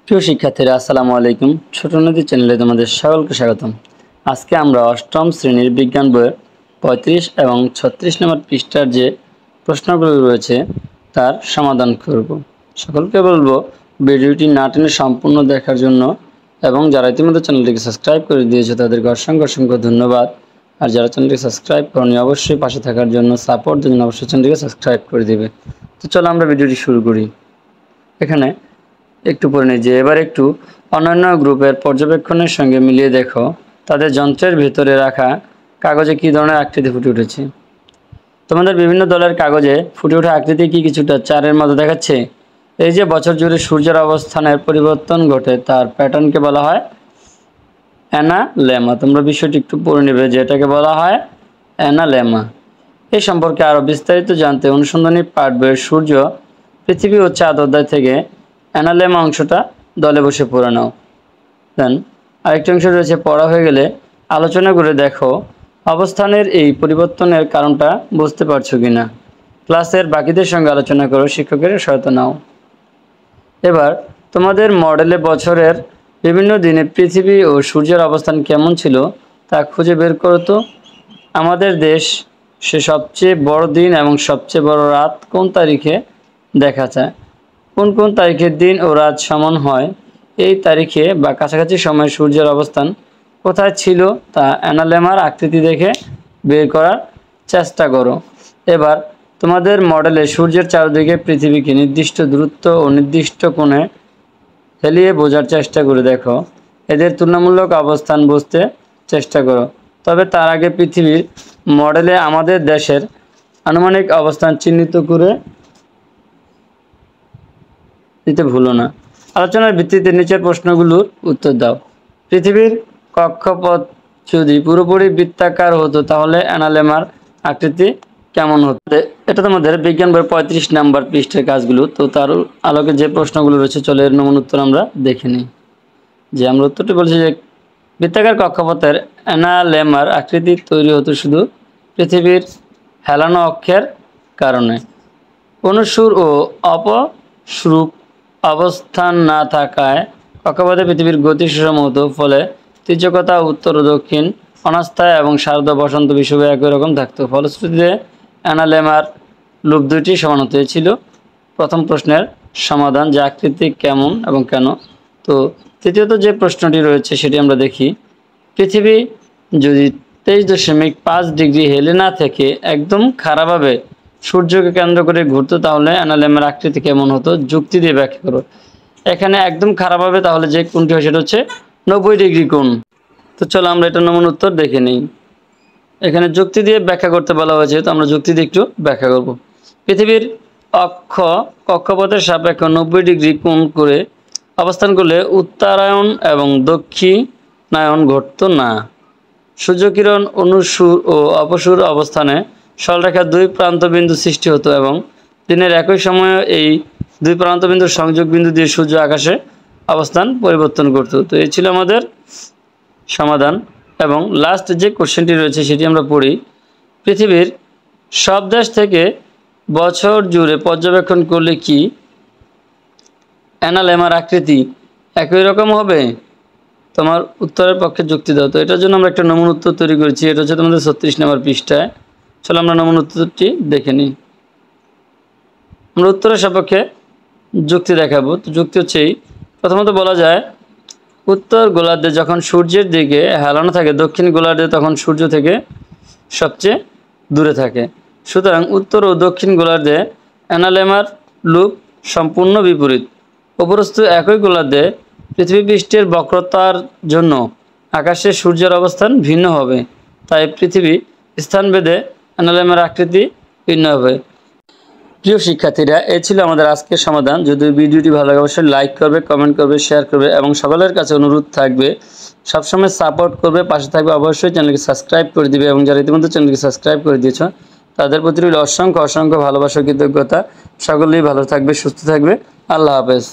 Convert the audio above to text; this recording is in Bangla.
প্রিয় শিক্ষার্থীরা আসসালামু আলাইকুম। ছোট নদী চ্যানেলে তোমাদের সকলকে স্বাগতম। আজকে আমরা অষ্টম শ্রেণীর বিজ্ঞান বইয়ের 35 এবং 36 নম্বর পৃষ্ঠার যে প্রশ্নগুলো রয়েছে তার সমাধান করব। সকলকে বলবো ভিডিওটি না টেনে সম্পূর্ণ দেখার জন্য, এবং যারা ইতিমধ্যে চ্যানেলটিকে সাবস্ক্রাইব করে দিয়েছে তাদেরকে অসংখ্য ধন্যবাদ। আর যারা চ্যানেলটিকে সাবস্ক্রাইব করেনি অবশ্যই পাশে থাকার জন্য সাপোর্ট দেন, অবশ্যই চ্যানেলটিকে সাবস্ক্রাইব করে দিবে। তো চলো আমরা ভিডিওটি শুরু করি। এখানে একটু পড়ে নিই যে এবার একটু অন্যান্য গ্রুপের পর্যবেক্ষণের সঙ্গে মিলিয়ে দেখো তাদের যন্ত্রের ভেতরে রাখা কাগজে কী ধরনের আকৃতি ফুটে উঠেছে। তোমাদের বিভিন্ন দলের কাগজে ফুটে ওঠা আকৃতি কি কিছুটা চারের মতো দেখাচ্ছে। এই যে বছর জুড়ে সূর্যের অবস্থানের পরিবর্তন ঘটে তার প্যাটার্নকে বলা হয় অ্যানালেমা। তোমরা বিষয়টি একটু পড়ে নেবে যে এটাকে বলা হয় অ্যানালেমা। এই সম্পর্কে আরও বিস্তারিত জানতে অনুসন্ধানী পাঠ বইয়ের সূর্য, পৃথিবী ও চাঁদ অধ্যায় থেকে অ্যানালেমা অংশটা দলে বসে পড়ে নাও। দেন আরেকটি অংশ রয়েছে পড়া হয়ে গেলে আলোচনা করে দেখো অবস্থানের এই পরিবর্তনের কারণটা বুঝতে পারছো কি না। ক্লাসের বাকিদের সঙ্গে আলোচনা করো, শিক্ষকের সহায়তা নাও। এবার তোমাদের মডেলে বছরের বিভিন্ন দিনে পৃথিবী ও সূর্যের অবস্থান কেমন ছিল তা খুঁজে বের করো তো। আমাদের দেশ সে সবচেয়ে বড় দিন এবং সবচেয়ে বড় রাত কোন তারিখে দেখা যায়। কোন কোন তারিখের দিন ও রাত সমান হয়, এই তারিখে বা কাছাকাছি সময়ে সূর্যের অবস্থান কোথায় ছিল তা অ্যানালেমার আকৃতি দেখে বের করার চেষ্টা করো। এবার তোমাদের মডেলে সূর্যের চারদিকে পৃথিবীকে নির্দিষ্ট দূরত্ব ও নির্দিষ্ট কোণে হেলিয়ে বোঝার চেষ্টা করে দেখো। এদের তুলনামূলক অবস্থান বুঝতে চেষ্টা করো। তবে তার আগে পৃথিবীর মডেলে আমাদের দেশের আনুমানিক অবস্থান চিহ্নিত করে দিতে ভুলো না। আলোচনার ভিত্তিতে নিচের প্রশ্নগুলোর উত্তর দাও। পৃথিবীর কক্ষপথ যদি পুরোপুরি বৃত্তাকার হতো তাহলে অ্যানালেমার আকৃতি কেমন হতো। এটা তোমাদের বিজ্ঞান বইয়ের 35 নম্বর পৃষ্ঠের কাজগুলো। তো তার আলোকে যে প্রশ্নগুলো রয়েছে চলে এর নমুনা উত্তর আমরা দেখে নিই। যে আমরা উত্তরটি বলছি যে বৃত্তাকার কক্ষপথের অ্যানালেমার আকৃতি তৈরি হতো শুধু পৃথিবীর হেলানো অক্ষের কারণে। অনুসুর ও অপসরূপ অবস্থান না থাকায় কক্ষপথে পৃথিবীর গতি সুষম হতো, ফলে তির্যকতা উত্তর ও দক্ষিণ, অনাস্থায় এবং শারদ বসন্ত বিষুবে একই রকম থাকতো। ফলশ্রুতিতে অ্যানালেমার লুপ দুইটি সমান হতে ছিল প্রথম প্রশ্নের সমাধান, যে আকৃতি কেমন এবং কেন। তো তৃতীয়ত যে প্রশ্নটি রয়েছে সেটি আমরা দেখি। পৃথিবী যদি 23.5 ডিগ্রি হেলে না থেকে একদম খাড়াভাবে সূর্যকে কেন্দ্র করে ঘুরতো তাহলে অ্যানালেমার আকৃতি কেমন হতো, যুক্তি দিয়ে ব্যাখ্যা করো। এখানে একদম খারাপভাবে তাহলে যে কোণটি হয় সেটা হচ্ছে 90 ডিগ্রি কোণ। তো চলো আমরা এটা নমুনা উত্তর দেখে নিই। এখানে যুক্তি দিয়ে ব্যাখ্যা করতে বলা হয়েছে, তো আমরা যুক্তি দিয়ে একটু ব্যাখ্যা করব। পৃথিবীর কক্ষপথের সাপেক্ষে 90 ডিগ্রি কোণ করে অবস্থান করলে উত্তরায়ণ এবং দক্ষিণায়ন ঘটতো না। সূর্যকিরণ অনুসুর ও অপসুর অবস্থানে সরলরেখার দুই প্রান্তবিন্দু সৃষ্টি হতো এবং দিনের একই সময়ে এই দুই প্রান্তবিন্দুর সংযোগ বিন্দু দিয়ে সূর্য আকাশে অবস্থান পরিবর্তন করত। তো এই ছিল আমাদের সমাধান। এবং লাস্ট যে কোশ্চেনটি রয়েছে সেটি আমরা পড়ি। পৃথিবীর সব দেশ থেকে বছর জুড়ে পর্যবেক্ষণ করলে কি অ্যানালেমার আকৃতি একই রকম হবে? তোমার উত্তরের পক্ষে যুক্তি দাও। তো এটার জন্য আমরা একটা নমুনা উত্তর তৈরি করেছি। এটা হচ্ছে তোমাদের 36 নম্বর পৃষ্ঠায়। চলো আমরা নমুনা উত্তরটি দেখে নিই। আমরা উত্তরের সপক্ষে যুক্তি দেখাবো। তো যুক্তি হচ্ছে এই, প্রথমত বলা যায় উত্তর গোলার্ধে যখন সূর্যের দিকে হেলানো থাকে, দক্ষিণ গোলার্ধে তখন সূর্য থেকে সবচেয়ে দূরে থাকে। সুতরাং উত্তর ও দক্ষিণ গোলার্ধে অ্যানালেমার লুপ সম্পূর্ণ বিপরীত। উপরস্থ একই গোলার্ধে পৃথিবী পৃষ্ঠের বক্রতার জন্য আকাশে সূর্যের অবস্থান ভিন্ন হবে, তাই পৃথিবী স্থানভেদে অ্যানালেমার আকৃতি ভিন্ন হবে। প্রিয় শিক্ষার্থীরা, এই ছিল আমাদের আজকের সমাধান। যদি ভিডিওটি ভালো লাগে অবশ্যই লাইক করবে, কমেন্ট করবে, শেয়ার করবে এবং সকলের কাছে অনুরোধ থাকবে সবসময় সাপোর্ট করবে, পাশে থাকবে। অবশ্যই চ্যানেলকে সাবস্ক্রাইব করে দিবে এবং যারা ইতিমধ্যে চ্যানেলকে সাবস্ক্রাইব করে দিয়েছ তাদের প্রতি অসংখ্য ভালোবাসা, কৃতজ্ঞতা। সকলেই ভালো থাকবে, সুস্থ থাকবে। আল্লাহ হাফেজ।